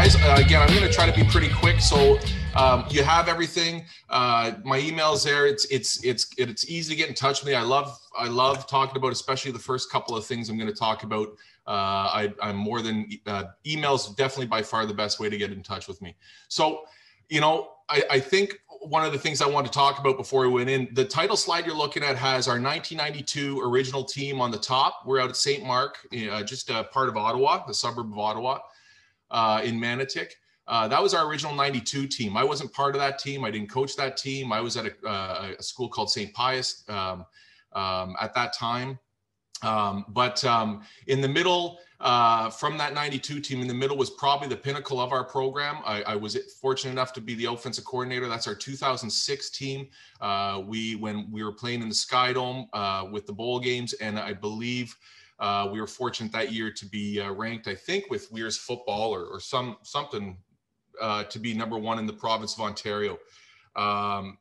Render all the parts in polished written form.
guys. Again, I'm going to try to be pretty quick. So you have everything. My email's there. It's easy to get in touch with me. I love talking about, especially the first couple of things I'm going to talk about. I'm more than emails. Definitely by far the best way to get in touch with me. So, you know, I think one of the things I want to talk about before we went in, the title slide you're looking at has our 1992 original team on the top. We're out at St. Mark, just a part of Ottawa, the suburb of Ottawa, in Manotick. That was our original 92 team. I wasn't part of that team. I didn't coach that team. I was at a school called St. Pius at that time. But in the middle, from that 92 team, in the middle was probably the pinnacle of our program. I was fortunate enough to be the offensive coordinator. That's our 2006 team. When we were playing in the Sky Dome with the bowl games, and I believe we were fortunate that year to be ranked, I think, with Weir's Football or something to be #1 in the province of Ontario.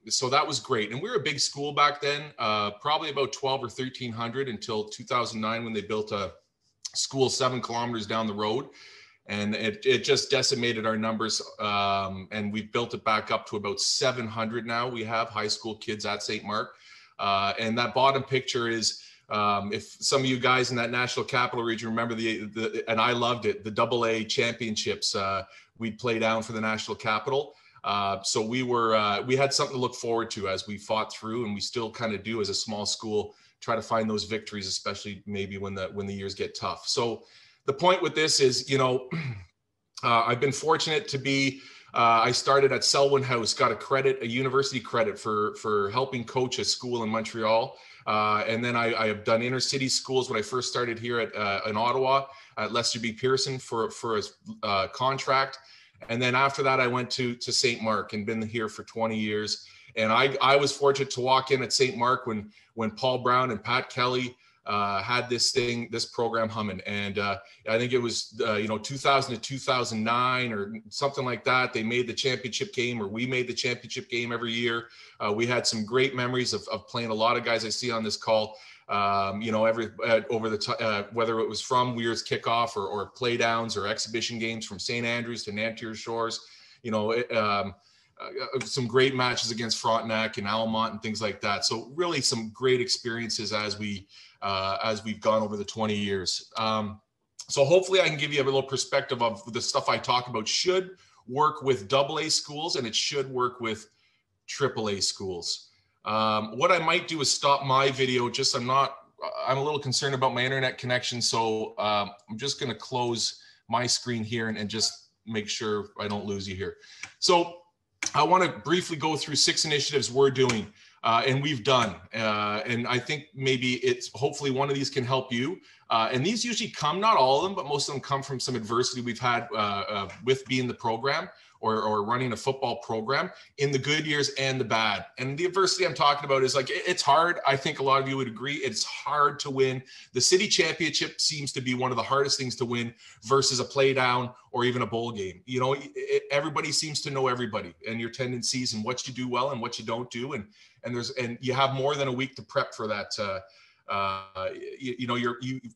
So that was great. And we were a big school back then, probably about 12 or 1,300 until 2009 when they built a school 7 kilometers down the road. And it just decimated our numbers. And we've built it back up to about 700 now. We have high school kids at St. Mark. And that bottom picture is, if some of you guys in that National Capital Region remember and I loved it, the AA championships we'd play down for the National Capital. So we had something to look forward to as we fought through, and we still kind of do as a small school, try to find those victories, especially maybe when the years get tough. So the point with this is, you know, I've been fortunate to be, I started at Selwyn House, got a university credit for helping coach a school in Montreal. And then I have done inner city schools when I first started here in Ottawa at Lester B. Pearson for a contract. And then after that, I went to St. Mark and been here for 20 years. And I was fortunate to walk in at St. Mark when Paul Brown and Pat Kelly had this program humming. And I think it was, 2000 to 2009 or something like that. They made the championship game, or we made the championship game every year. We had some great memories of playing a lot of guys I see on this call. Whether it was from Weir's kickoff or play downs or exhibition games from St. Andrews to Nantier Shores, some great matches against Frontenac and Almont and things like that. So really some great experiences as we've gone over the 20 years. So hopefully I can give you a little perspective of the stuff I talk about should work with AA schools, and it should work with AAA schools. What I might do is stop my video. I'm a little concerned about my internet connection. So I'm just going to close my screen here and just make sure I don't lose you here. So I want to briefly go through 6 initiatives we're doing and we've done. And I think maybe hopefully one of these can help you. And these usually come, not all of them, but most of them come from some adversity we've had with being the program or running a football program in the good years and the bad. And the adversity I'm talking about is like, it's hard. I think a lot of you would agree. It's hard to win. The city championship seems to be one of the hardest things to win versus a play down or even a bowl game. You know, everybody seems to know everybody and your tendencies and what you do well and what you don't do. And you have more than a week to prep for that.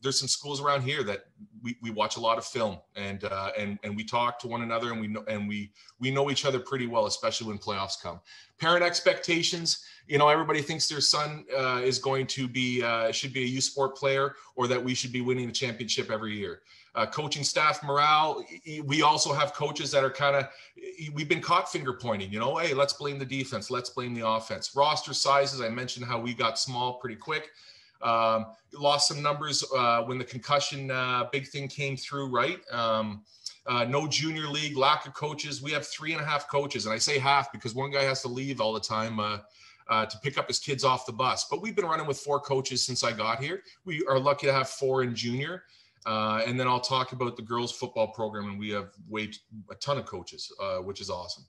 There's some schools around here that we watch a lot of film and we talk to one another, and we know each other pretty well, especially when playoffs come. Parent expectations, everybody thinks their son is going to should be a youth sport player, or that we should be winning a championship every year. Coaching staff morale. We also have coaches that are we've been caught finger pointing, hey, let's blame the defense. Let's blame the offense. Roster sizes. I mentioned how we got small pretty quick. Lost some numbers when the concussion big thing came through, right? No junior league, lack of coaches. We have 3.5 coaches, and I say half because one guy has to leave all the time to pick up his kids off the bus. But we've been running with 4 coaches since I got here. We are lucky to have 4 in junior. And then I'll talk about the girls football program, and we have a ton of coaches, which is awesome.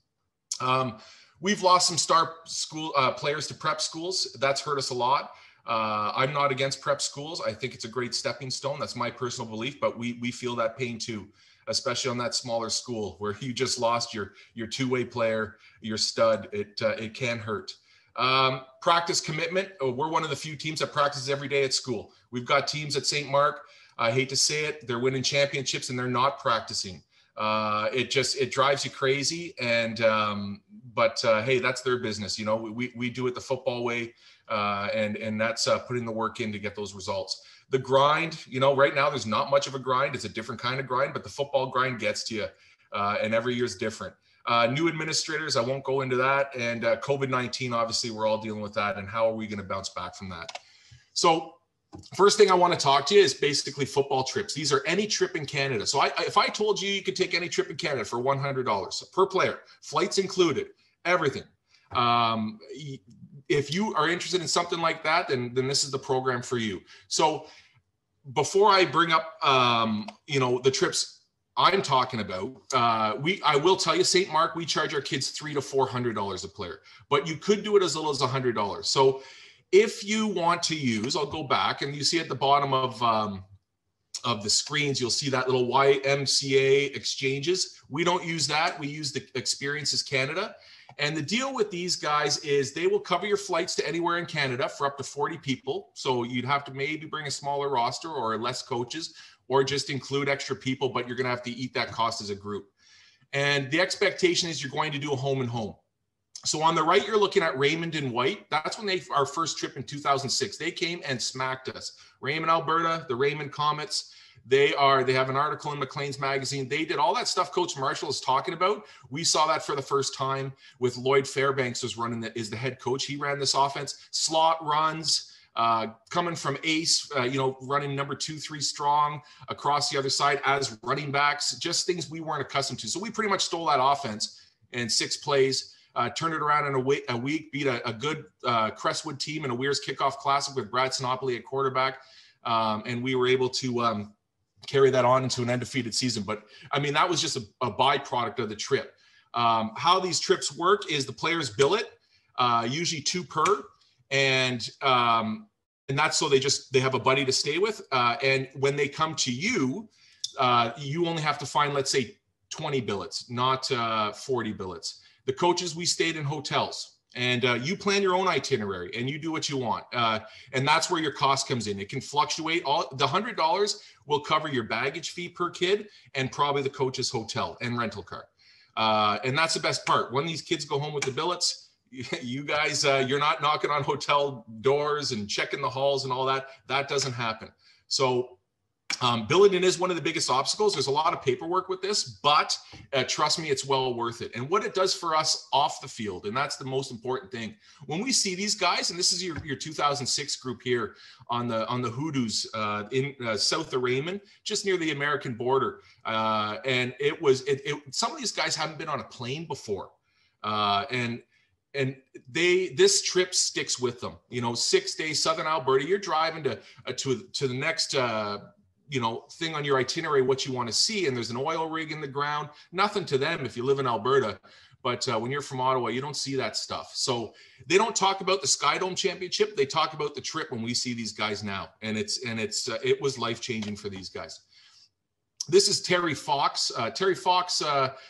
We've lost some star school players to prep schools. That's hurt us a lot. I'm not against prep schools. I think it's a great stepping stone. That's my personal belief, but we feel that pain too, especially on that smaller school where you just lost your two-way player, your stud. It can hurt. Practice commitment. We're one of the few teams that practices every day at school. We've got teams at St. Mark. I hate to say it, they're winning championships and they're not practicing. It drives you crazy. And, hey, that's their business. You know, we do it the football way. And that's putting the work in to get those results. The grind, you know, right now there's not much of a grind. It's a different kind of grind, but the football grind gets to you. And every year is different. New administrators, I won't go into that. And COVID-19, obviously, we're all dealing with that. And how are we going to bounce back from that? So first thing I want to talk to you is basically football trips. These are any trip in Canada. So if I told you could take any trip in Canada for $100 per player, flights included, everything. If you are interested in something like that, then this is the program for you. So before I bring up, you know, the trips I'm talking about, I will tell you, St. Mark, we charge our kids $300 to $400 a player, but you could do it as little as $100. So if you want to use, I'll go back, and you see at the bottom of the screens, you'll see that little YMCA exchanges. We don't use that. We use the Experiences Canada. And the deal with these guys is they will cover your flights to anywhere in Canada for up to 40 people. So you'd have to maybe bring a smaller roster or less coaches, or just include extra people, but you're going to have to eat that cost as a group. And the expectation is you're going to do a home and home. So on the right, you're looking at Raymond and White. That's when our first trip in 2006, they came and smacked us. Raymond, Alberta, the Raymond Comets. They have an article in Maclean's magazine. They did all that stuff Coach Marshall is talking about. We saw that for the first time with Lloyd Fairbanks is the head coach. He ran this offense, slot runs, coming from ace, you know, running number 2-3 strong across the other side as running backs, just things we weren't accustomed to. So we pretty much stole that offense in 6 plays, turned it around in a week, beat a good Crestwood team in a Weirs Kickoff Classic with Brad Sinopoli at quarterback. And we were able to carry that on into an undefeated season. But I mean, that was just a byproduct of the trip. How these trips work is the players bill it, usually 2 per. And that's so they have a buddy to stay with. And when they come to you, you only have to find, let's say, 20 billets, not 40 billets. The coaches, we stayed in hotels. And you plan your own itinerary and you do what you want. And that's where your cost comes in. It can fluctuate. The $100 will cover your baggage fee per kid and probably the coach's hotel and rental car. And that's the best part. When these kids go home with the billets, you guys, you're not knocking on hotel doors and checking the halls and all that. That doesn't happen. So billing is one of the biggest obstacles. There's a lot of paperwork with this, but trust me, it's well worth it. And what it does for us off the field, and that's the most important thing. When we see these guys, and this is your 2006 group here on the Hoodoos in south of Raymond, just near the American border. And some of these guys haven't been on a plane before. And this trip sticks with them. You know, 6 days, Southern Alberta, you're driving to the next, you know, thing on your itinerary, what you want to see. And there's an oil rig in the ground, nothing to them if you live in Alberta. But when you're from Ottawa, you don't see that stuff. So they don't talk about the Sky Dome Championship. They talk about the trip when we see these guys now. And it was life-changing for these guys. This is Terry Fox. Terry Fox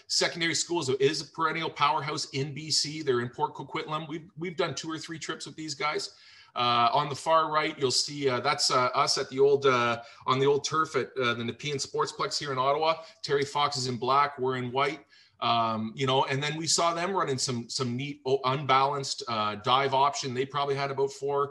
Secondary School is a perennial powerhouse in BC. They're in Port Coquitlam. We've done 2 or 3 trips with these guys. On the far right, you'll see that's us at the old on the old turf at the Nepean Sportsplex here in Ottawa. Terry Fox is in black. We're in white. You know, and then we saw them running some neat unbalanced dive option. They probably had about 4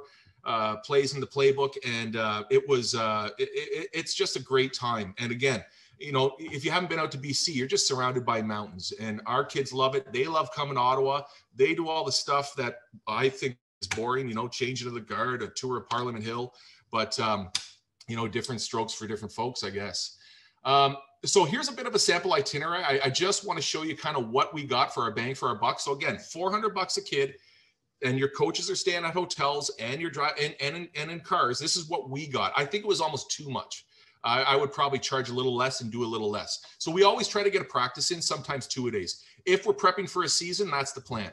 plays in the playbook, and it's just a great time. And again, you know, if you haven't been out to BC, you're just surrounded by mountains, and our kids love it. They love coming to Ottawa. They do all the stuff that I think is boring, you know, changing of the guard, a tour of Parliament Hill, but you know, different strokes for different folks, I guess. So here's a bit of a sample itinerary. I just want to show you kind of what we got for our bang for our buck. So again, $400 a kid, and your coaches are staying at hotels, and you're driving and in cars. This is what we got. I think it was almost too much. I would probably charge a little less and do a little less. So we always try to get a practice in, sometimes 2-a-days. If we're prepping for a season, that's the plan.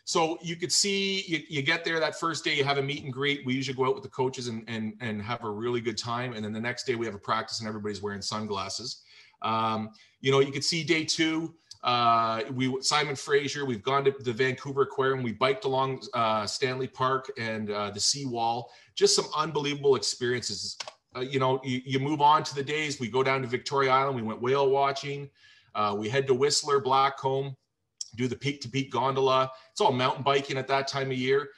So you could see, you get there that first day, you have a meet and greet. We usually go out with the coaches and have a really good time. And then the next day we have a practice and everybody's wearing sunglasses. You know, you could see day 2, Simon Fraser, we've gone to the Vancouver Aquarium. We biked along Stanley Park and the seawall. Just some unbelievable experiences. you know, you move on to the days. We go down to Victoria Island. We went whale watching. We head to Whistler, Blackcomb, do the peak to peak gondola. It's all mountain biking at that time of year.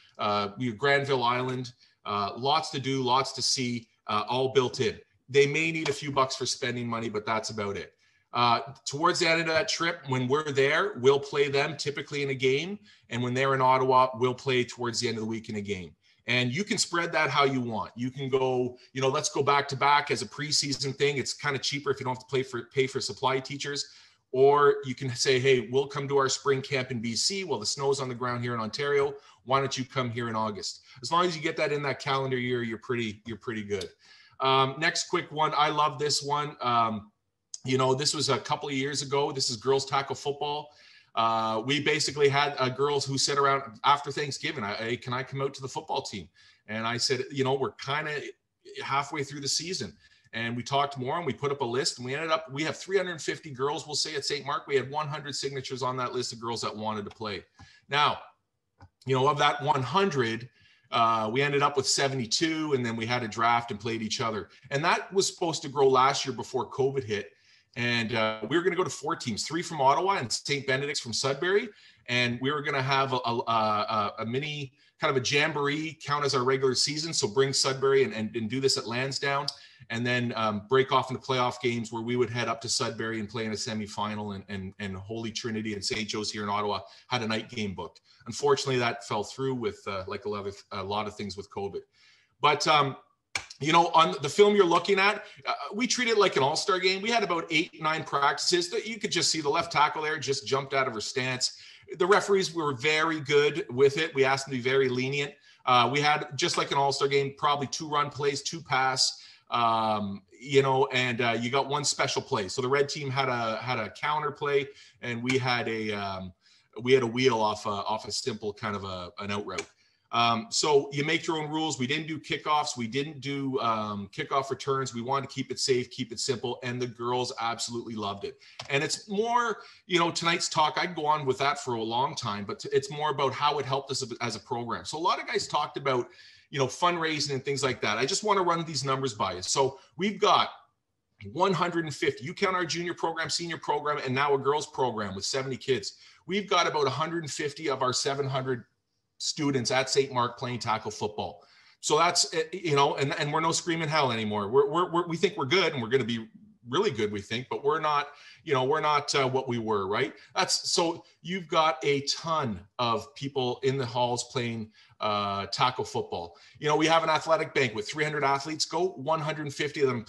We have Granville Island, lots to do, lots to see, all built in. They may need a few bucks for spending money, but that's about it. Towards the end of that trip, when we're there, we'll play them typically in a game. And when they're in Ottawa, we'll play towards the end of the week in a game. And you can spread that how you want. You can go, you know, let's go back to back as a preseason thing. It's kind of cheaper if you don't have to pay for supply teachers. Or you can say, hey, we'll come to our spring camp in BC while the snow's on the ground here in Ontario. Why don't you come here in August? As long as you get that in that calendar year, you're pretty good. Next quick one. I love this one. You know, this was a couple of years ago. This is girls tackle football. We basically had girls who sit around after Thanksgiving. Hey, can I come out to the football team? And I said, you know, we're kind of halfway through the season. And we talked more and we put up a list, and we have 350 girls, we'll say, at St. Mark. We had 100 signatures on that list of girls that wanted to play. Now, you know, of that 100, we ended up with 72, and then we had a draft and played each other. And that was supposed to grow last year before COVID hit. And we were going to go to 4 teams, 3 from Ottawa and St. Benedict's from Sudbury. And we were going to have a mini kind of a jamboree count as our regular season. So bring Sudbury and do this at Lansdowne, and then break off into playoff games where we would head up to Sudbury and play in a semifinal, and Holy Trinity and St. Joe's here in Ottawa had a night game booked. Unfortunately, that fell through with like a lot of things with COVID. But you know, on the film you're looking at, we treat it like an all-star game. We had about 8-9 practices that you could just see the left tackle there just jumped out of her stance. The referees were very good with it. We asked them to be very lenient. We had, just like an all-star game, probably 2 run plays, 2 pass, you know, and you got 1 special play. So the red team had a counter play, and we had a wheel off a simple kind of an out route. So you make your own rules. We didn't do kickoffs. We didn't do kickoff returns. We wanted to keep it safe, keep it simple. And the girls absolutely loved it. And it's more, you know, tonight's talk, I'd go on with that for a long time, but it's more about how it helped us as a program. So a lot of guys talked about, you know, fundraising and things like that. I just want to run these numbers by you. So we've got 150. You count our junior program, senior program, and now a girls program with 70 kids. We've got about 150 of our 700 students at St. Mark playing tackle football. So that's, you know, and we're no screaming hell anymore. We think we're good, and we're going to be really good, we think, but we're not, you know, we're not what we were, right? So you've got a ton of people in the halls playing tackle football. You know, we have an athletic bank with 300 athletes go, 150 of them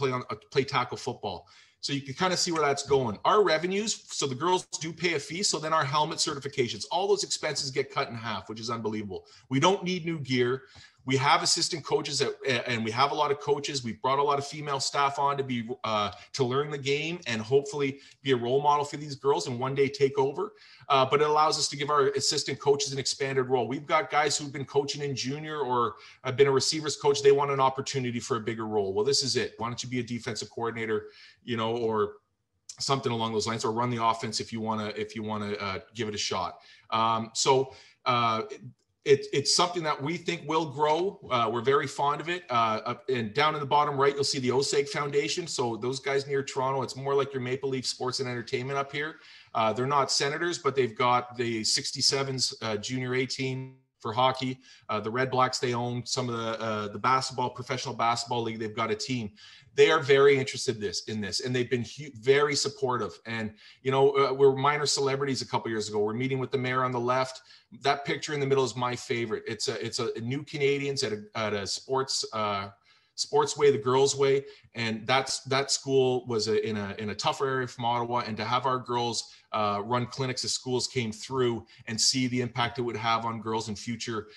play tackle football. So you can kind of see where that's going. Our revenues, so the girls do pay a fee. So then our helmet certifications, all those expenses get cut in half, which is unbelievable. We don't need new gear. We have assistant coaches and we have a lot of coaches. We've brought a lot of female staff on to learn the game and hopefully be a role model for these girls and one day take over. But it allows us to give our assistant coaches an expanded role. We've got guys who've been coaching in junior or have been a receivers coach. They want an opportunity for a bigger role. Well, this is it. Why don't you be a defensive coordinator, you know, or something along those lines, or run the offense if you want to give it a shot. It's something that we think will grow. We're very fond of it. And down in the bottom right, you'll see the OSG Foundation. So those guys near Toronto, it's more like your Maple Leaf Sports and Entertainment up here. They're not Senators, but they've got the 67s junior A team for hockey. The Red Blacks, they own some of the basketball, professional basketball league. They've got a team. They are very interested in this, and they've been very supportive. And, you know, we're minor celebrities a couple years ago. We're meeting with the mayor on the left. That picture in the middle is my favorite. It's a New Canadians at a sports way, the girls' way, and that school was in a tougher area from Ottawa, and to have our girls run clinics as schools came through and see the impact it would have on girls and future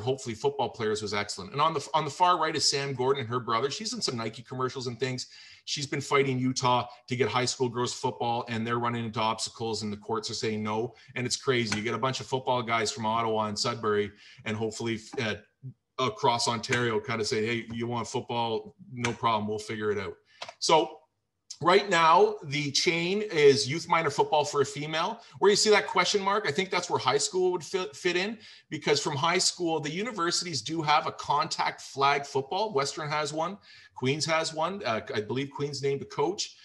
hopefully football players was excellent. And on the far right is Sam Gordon and her brother. She's in some Nike commercials and things. She's been fighting Utah to get high school girls football, and they're running into obstacles and the courts are saying no. And it's crazy. You get a bunch of football guys from Ottawa and Sudbury and hopefully across Ontario kind of say, hey, you want football? No problem. We'll figure it out. So Right now, the chain is youth minor football for a female. Where you see that question mark, I think that's where high school would fit in, because from high school, the universities do have a contact flag football. Western has one. Queens has one. I believe Queens named a coach.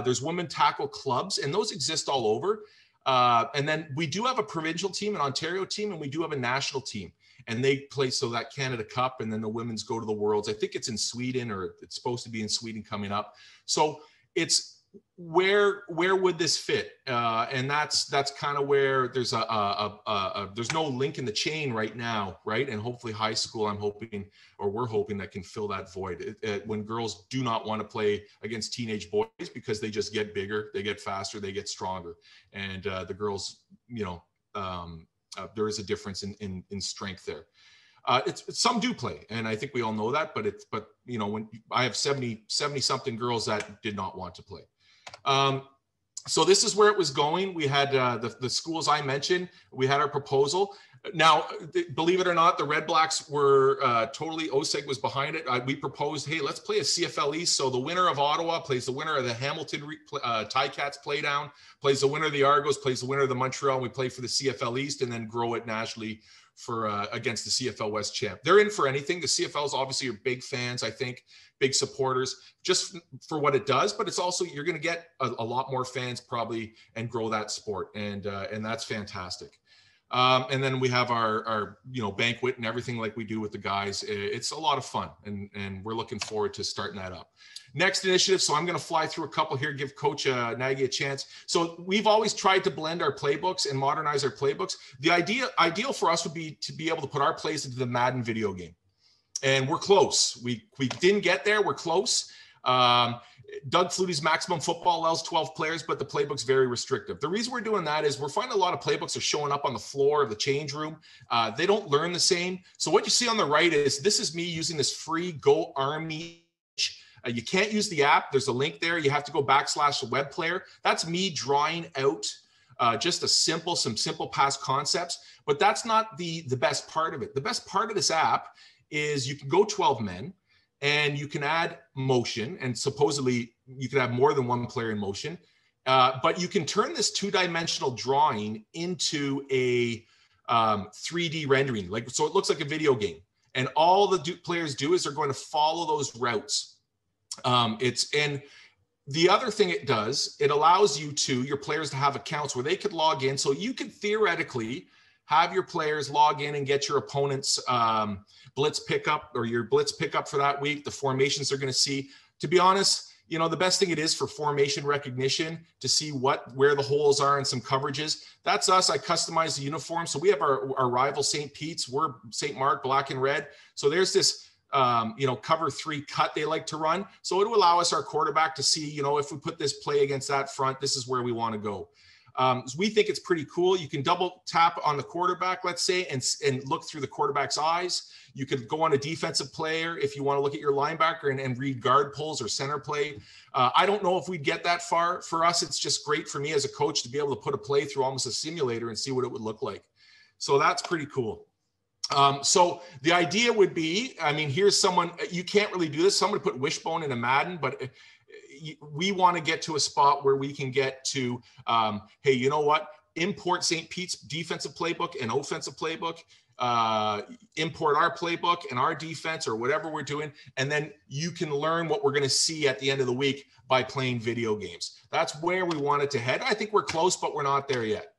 There's women tackle clubs, and those exist all over. And then we do have a provincial team, an Ontario team, and we do have a national team. And they play so that Canada Cup, and then the women's go to the Worlds. I think it's in Sweden, or it's supposed to be in Sweden coming up. So it's where would this fit? And that's kind of where there's there's no link in the chain right now, right? And hopefully high school, we're hoping that can fill that void when girls do not want to play against teenage boys, because they just get bigger, they get faster, they get stronger, and the girls, there is a difference in strength there. Some do play, and I think we all know that, but when I have 70 something girls that did not want to play. So this is where it was going. We had the schools I mentioned. We had our proposal. Now, believe it or not, the Red Blacks were totally, OSEG was behind it. We proposed, hey, let's play a CFL East. So the winner of Ottawa plays the winner of the Hamilton Ticats play down, plays the winner of the Argos, plays the winner of the Montreal, and we play for the CFL East, and then grow it nationally for against the CFL West champ. They're in for anything. The CFLs obviously are big fans, I think, big supporters, just for what it does, but it's also, you're going to get a lot more fans probably and grow that sport. And that's fantastic. And then we have our banquet and everything like we do with the guys. It's a lot of fun, and we're looking forward to starting that up. Next initiative. So I'm going to fly through a couple here, give Coach Nagy a chance. So we've always tried to blend our playbooks and modernize our playbooks. The ideal for us would be to be able to put our plays into the Madden video game. And we're close. We didn't get there. We're close. Doug Flutie's Maximum Football allows 12 players, but the playbook's very restrictive. The reason we're doing that is we're finding a lot of playbooks are showing up on the floor of the change room. They don't learn the same. So what you see on the right this is me using this free Go Army. You can't use the app. There's a link there. You have to go / web player. That's me drawing out just some simple past concepts, but that's not the best part of it. The best part of this app is you can go 12 men, and you can add motion, and supposedly you can have more than one player in motion, but you can turn this two-dimensional drawing into a 3D rendering, so it looks like a video game. And all the players do is they're going to follow those routes. And the other thing it does, it allows your players to have accounts where they could log in. So you could theoretically have your players log in and get your opponent's blitz pickup, or your blitz pickup for that week, the formations they're going to see. To be honest, the best thing it is for formation recognition to see where the holes are and some coverages. That's us. I customize the uniform. So we have our rival St. Pete's. We're St. Mark, black and red. So there's this cover 3 cut they like to run. So it will allow us, our quarterback, to see, if we put this play against that front, this is where we want to go. So we think it's pretty cool. You can double tap on the quarterback, let's say, and look through the quarterback's eyes. You could go on a defensive player if you want to look at your linebacker and read guard pulls or center play. I don't know if we'd get that far. For us, it's just great for me as a coach to be able to put a play through almost a simulator and see what it would look like. So that's pretty cool. So the idea would be, here's someone, you can't really do this. Someone put Wishbone in a Madden, but we want to get to a spot where we can get to, hey, you know what? Import St. Pete's defensive playbook and offensive playbook, import our playbook and our defense or whatever we're doing. And then you can learn what we're going to see at the end of the week by playing video games. That's where we want it to head. I think we're close, but we're not there yet.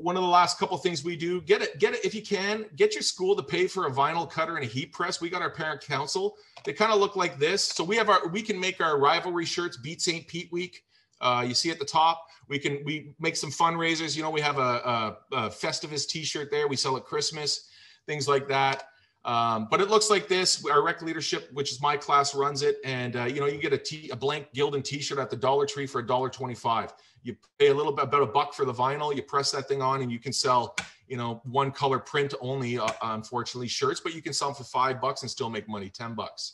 One of the last couple things we do, get it if you can, get your school to pay for a vinyl cutter and a heat press. We got our parent council. They kind of look like this. So we can make our rivalry shirts, Beat St. Pete Week. You see at the top, we make some fundraisers. We have a Festivus t-shirt there. We sell at Christmas, things like that. But it looks like this. Our rec leadership, which is my class, runs it. And, you get a blank Gildan t-shirt at the Dollar Tree for $1.25. You pay about $1 for the vinyl. You press that thing on and you can sell, one color print only, unfortunately, shirts, but you can sell them for $5 and still make money, $10.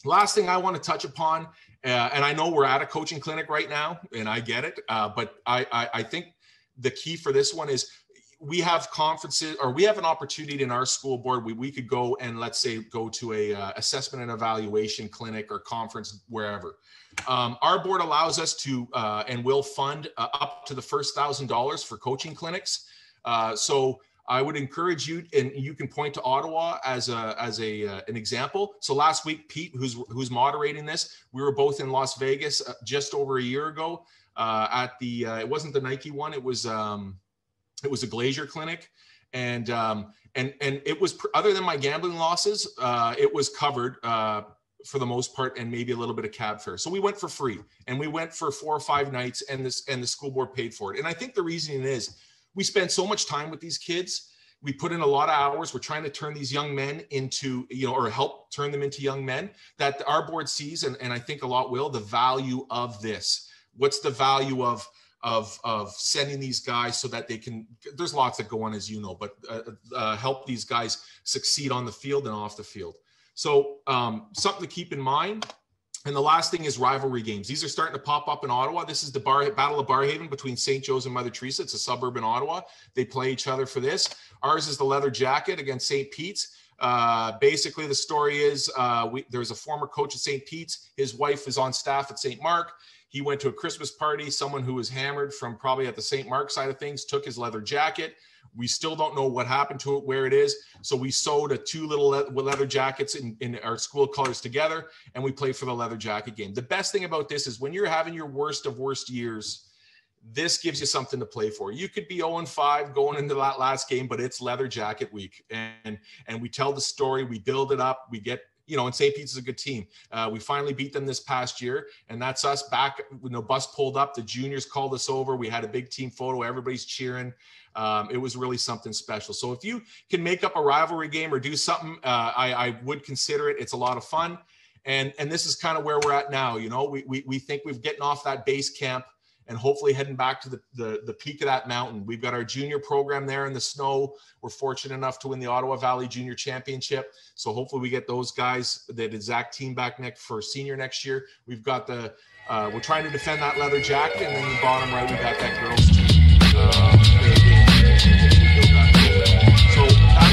Last thing I want to touch upon, and I know we're at a coaching clinic right now, and I get it, but I think the key for this one is we have conferences, or we have an opportunity in our school board. We could go and, let's say, go to a assessment and evaluation clinic or conference, wherever. Our board allows us to and will fund up to the first $1,000 for coaching clinics. So I would encourage you, and you can point to Ottawa as an example. So last week, Pete, who's moderating this, we were both in Las Vegas just over a year ago at the it wasn't the Nike one, it was a Glacier clinic, and it was, other than my gambling losses, it was covered for the most part, and maybe a little bit of cab fare. So we went for free, and we went for 4 or 5 nights, and the school board paid for it. And I think the reasoning is we spend so much time with these kids. We put in a lot of hours. We're trying to turn these young men into, or help turn them into young men, that our board sees, and I think a lot will, the value of this. What's the value of sending these guys so that they can, there's lots that go on, as you know, but help these guys succeed on the field and off the field. So something to keep in mind. And the last thing is rivalry games. These are starting to pop up in Ottawa. This is the Battle of Barrhaven between St. Joe's and Mother Teresa. It's a suburb in Ottawa. They play each other for this. Ours is the Leather Jacket against St. Pete's. Basically, the story is there's a former coach at St. Pete's. His wife is on staff at St. Mark. He went to a Christmas party. Someone who was hammered from probably at the St. Mark side of things took his leather jacket. We still don't know what happened to it, where it is. So we sewed 2 little leather jackets in our school colors together, and we played for the leather jacket game. The best thing about this is when you're having your worst of worst years, this gives you something to play for. You could be 0-5 going into that last game, but it's leather jacket week. And we tell the story, we build it up, we get, and St. Pete's is a good team. We finally beat them this past year, and that's us back when the bus pulled up. The juniors called us over. We had a big team photo. Everybody's cheering. It was really something special. So if you can make up a rivalry game or do something, I would consider it. It's a lot of fun. And this is kind of where we're at now. We think we're getting off that base camp and hopefully heading back to the peak of that mountain. We've got our junior program there in the snow. We're fortunate enough to win the Ottawa Valley Junior Championship. So hopefully we get those guys, that exact team, back for senior next year. We've got we're trying to defend that leather jacket, and then the bottom right, we got that girls team. So